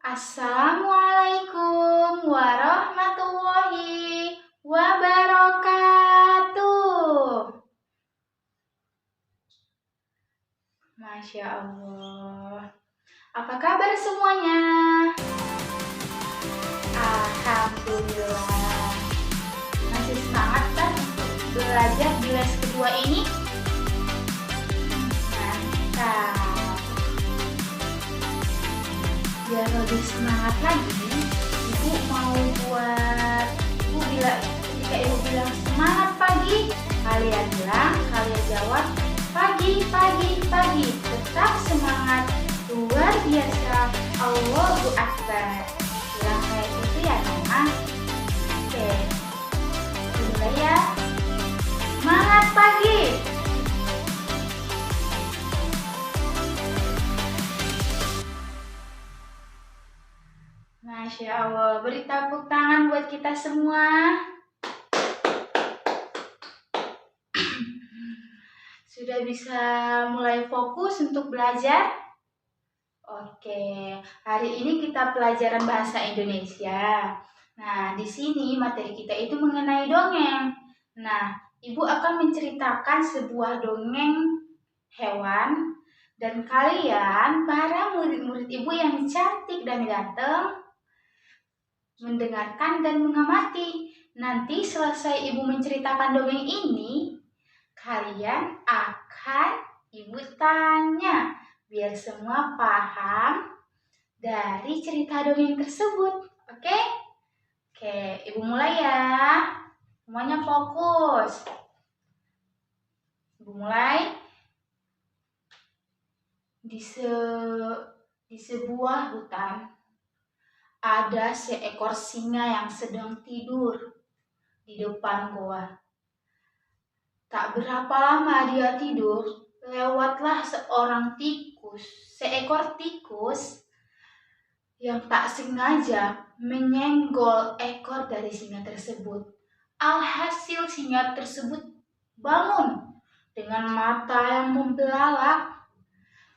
Assalamualaikum warahmatullahi wabarakatuh. Masya Allah. Apa kabar semuanya? Alhamdulillah. Masih semangat kan untuk belajar di les kedua ini? Mantap. Biar lebih semangat lagi, Ibu mau buat ketika Ibu bilang semangat pagi, kalian jawab pagi. Tetap semangat, luar biasa, Allahu Akbar. Bilang kayak gitu ya teman. Oke, mulai ya. Semangat pagi. Masya Allah, beri tepuk tangan buat kita semua. Sudah bisa mulai fokus untuk belajar? Oke, hari ini kita pelajaran bahasa Indonesia. Nah, di sini materi kita itu mengenai dongeng. Nah, Ibu akan menceritakan sebuah dongeng hewan dan kalian, para murid-murid Ibu yang cantik dan ganteng, mendengarkan dan mengamati. Nanti selesai Ibu menceritakan dongeng ini, kalian akan Ibu tanya biar semua paham dari cerita dongeng tersebut. Oke? Oke, Ibu mulai ya. Semuanya fokus. Ibu mulai. Di sebuah hutan ada seekor singa yang sedang tidur di depan goa. Tak berapa lama dia tidur, lewatlah seekor tikus yang tak sengaja menyenggol ekor dari singa tersebut. Alhasil singa tersebut bangun dengan mata yang membelalak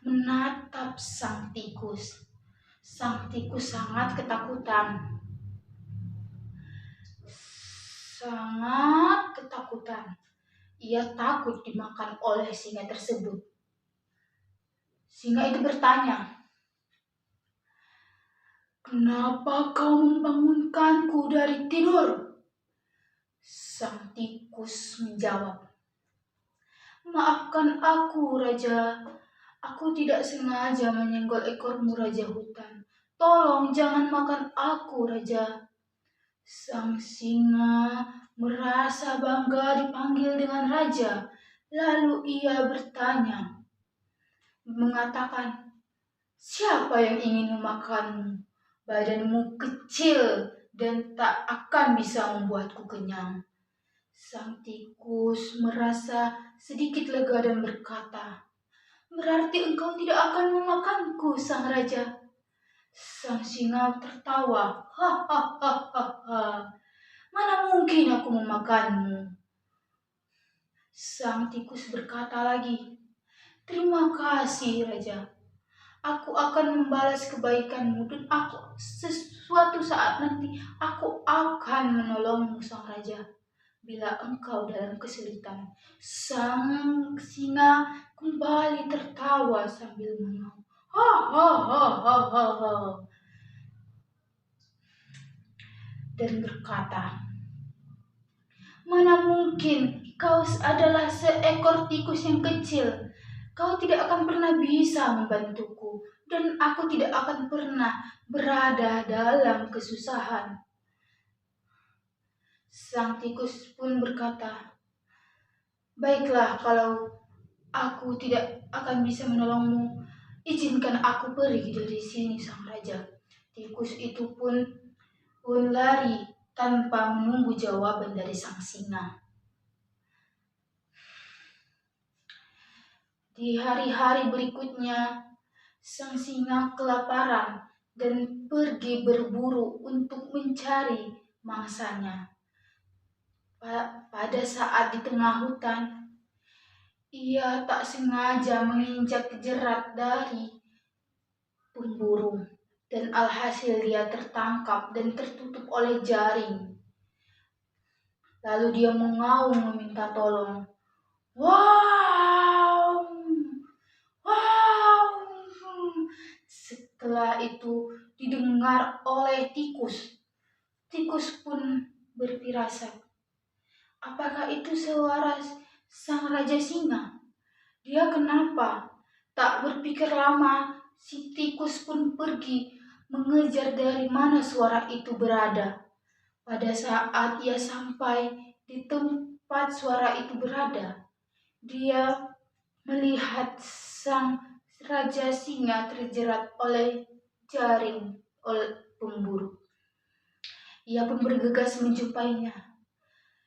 menatap sang tikus. Sang tikus sangat ketakutan. Ia takut dimakan oleh singa tersebut. Singa itu bertanya, "Kenapa kau membangunkanku dari tidur?" Sang tikus menjawab, "Maafkan aku, Raja. Aku tidak sengaja menyenggol ekormu, Raja Hutan. Tolong jangan makan aku, Raja." Sang singa merasa bangga dipanggil dengan raja. Lalu ia mengatakan, "Siapa yang ingin memakanmu? Badanmu kecil dan tak akan bisa membuatku kenyang." Sang tikus merasa sedikit lega dan berkata, "Berarti engkau tidak akan memakanku, sang raja." Sang singa tertawa, "Hahaha, mana mungkin aku memakanmu." Sang tikus berkata lagi, "Terima kasih, Raja. Aku akan membalas kebaikanmu dan suatu saat nanti aku akan menolongmu, sang Raja, bila engkau dalam kesulitan." Sang singa kembali tertawa sambil mengaum, "Hahaha," dan berkata, "Mana mungkin, kau adalah seekor tikus yang kecil. Kau tidak akan pernah bisa membantuku, dan aku tidak akan pernah berada dalam kesusahan." Sang tikus pun berkata, "Baiklah, kalau aku tidak akan bisa menolongmu, izinkan aku pergi dari sini, sang raja." Tikus itu pun lari tanpa menunggu jawaban dari sang singa. Di hari-hari berikutnya, sang singa kelaparan dan pergi berburu untuk mencari mangsanya. Pada saat di tengah hutan, ia tak sengaja menginjak jerat dari pemburu Dan alhasil dia tertangkap dan tertutup oleh jaring. Lalu dia mengaum meminta tolong. Wow! Wow! Setelah itu didengar oleh tikus. Tikus pun berfirasat. Apakah itu suara sang Raja Singa? Dia kenapa? Tak berpikir lama, si tikus pun pergi mengejar dari mana suara itu berada. Pada saat ia sampai di tempat suara itu berada, dia melihat sang Raja Singa terjerat oleh jaring oleh pemburu. Ia pun bergegas menjumpainya.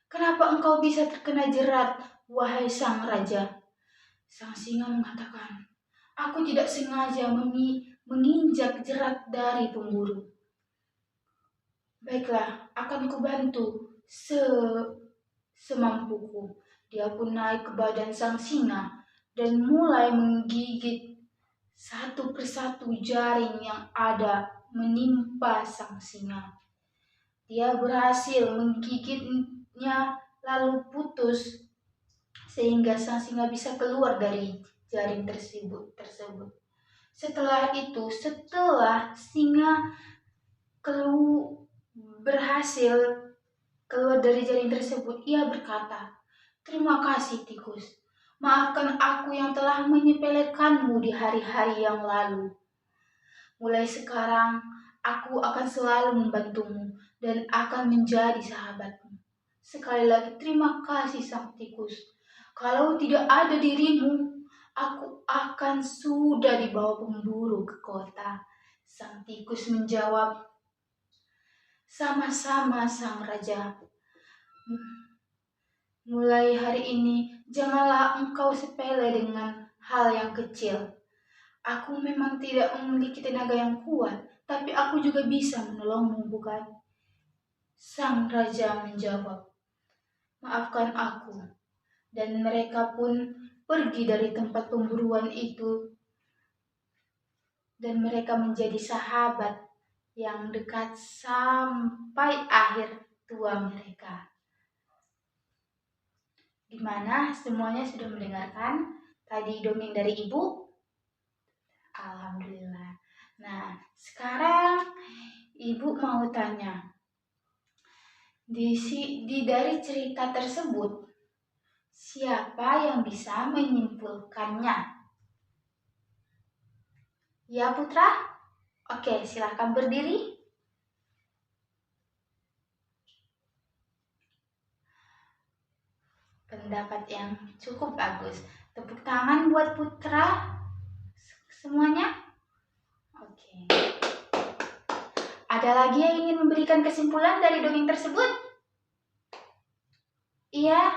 Kenapa engkau bisa terkena jerat, wahai sang raja? Sang singa mengatakan, aku tidak sengaja menginjak jerat dari pemburu. Baiklah, akan kubantu semampuku. Dia pun naik ke badan sang singa dan mulai menggigit satu persatu jaring yang ada menimpa sang singa. Dia berhasil menggigitnya lalu putus sehingga sang singa bisa keluar dari jaring tersebut. Setelah singa berhasil keluar dari jaring tersebut, ia berkata, terima kasih tikus, maafkan aku yang telah menyepelekanmu di hari-hari yang lalu. Mulai sekarang, aku akan selalu membantumu dan akan menjadi sahabatmu. Sekali lagi terima kasih sang tikus. Kalau tidak ada dirimu, aku akan sudah dibawa pemburu ke kota. Sang tikus menjawab, sama-sama sang raja. Mulai hari ini, janganlah engkau sepele dengan hal yang kecil. Aku memang tidak memiliki tenaga yang kuat, tapi aku juga bisa menolongmu, bukan? Sang raja menjawab, maafkan aku. Dan mereka pun pergi dari tempat pemburuan itu. Dan mereka menjadi sahabat yang dekat sampai akhir tua mereka. Gimana? Semuanya sudah mendengarkan tadi dongeng dari ibu? Alhamdulillah. Nah, sekarang ibu mau tanya. Dari cerita tersebut, siapa yang bisa menyimpulkannya? Ya, Putra? Oke, silahkan berdiri. Pendapat yang cukup bagus. Tepuk tangan buat Putra semuanya. Oke. Ada lagi yang ingin memberikan kesimpulan dari dongeng tersebut? Iya,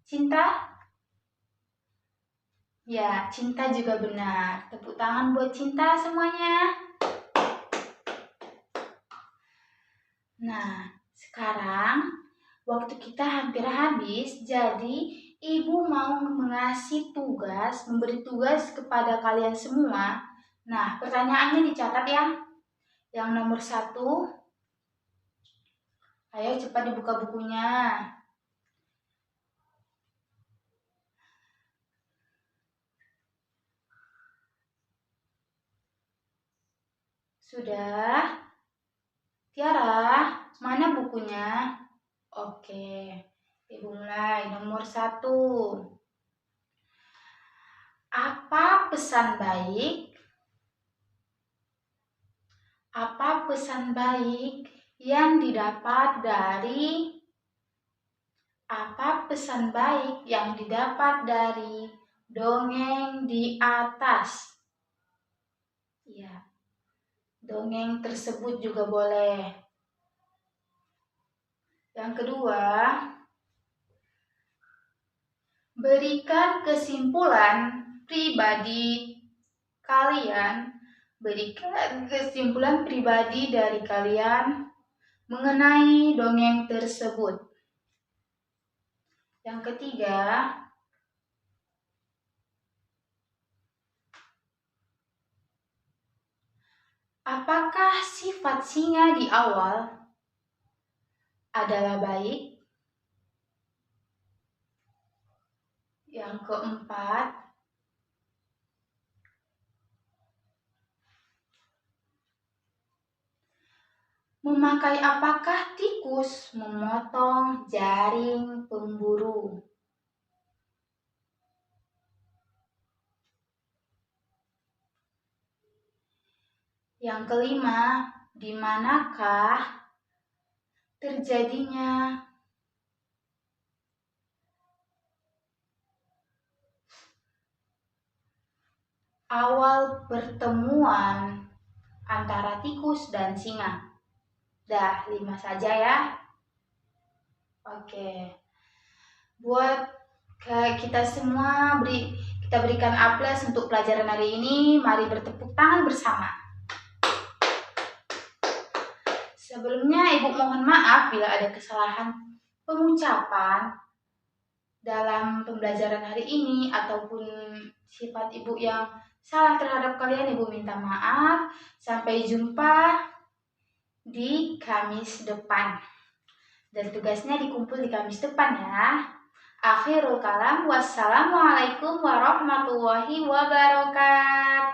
Cinta? Ya, Cinta juga benar. Tepuk tangan buat Cinta semuanya. Nah, sekarang waktu kita hampir habis, jadi Ibu mau memberi tugas kepada kalian semua. Nah, pertanyaannya dicatat ya. Yang nomor 1, ayo cepat dibuka bukunya. Sudah? Tiara, mana bukunya? Oke, Ibu mulai. Nomor 1. Apa pesan baik? Apa pesan baik yang didapat dari dongeng di atas? Ya, dongeng tersebut juga boleh. Yang kedua, berikan kesimpulan pribadi dari kalian mengenai dongeng tersebut. Yang ketiga, apakah sifat singa di awal adalah baik? Yang keempat, memakai apakah tikus memotong jaring pemburu? Yang kelima, di manakah terjadinya awal pertemuan antara tikus dan singa? Dah, 5 saja ya. Oke. Buat kita semua kita berikan A+ untuk pelajaran hari ini. Mari bertepuk tangan bersama. Sebelumnya Ibu mohon maaf bila ada kesalahan pengucapan dalam pembelajaran hari ini ataupun sifat Ibu yang salah terhadap kalian. Ibu minta maaf. Sampai jumpa di Kamis depan. Dan tugasnya dikumpul di Kamis depan ya. Akhirul kalam. Wassalamualaikum warahmatullahi wabarakatuh.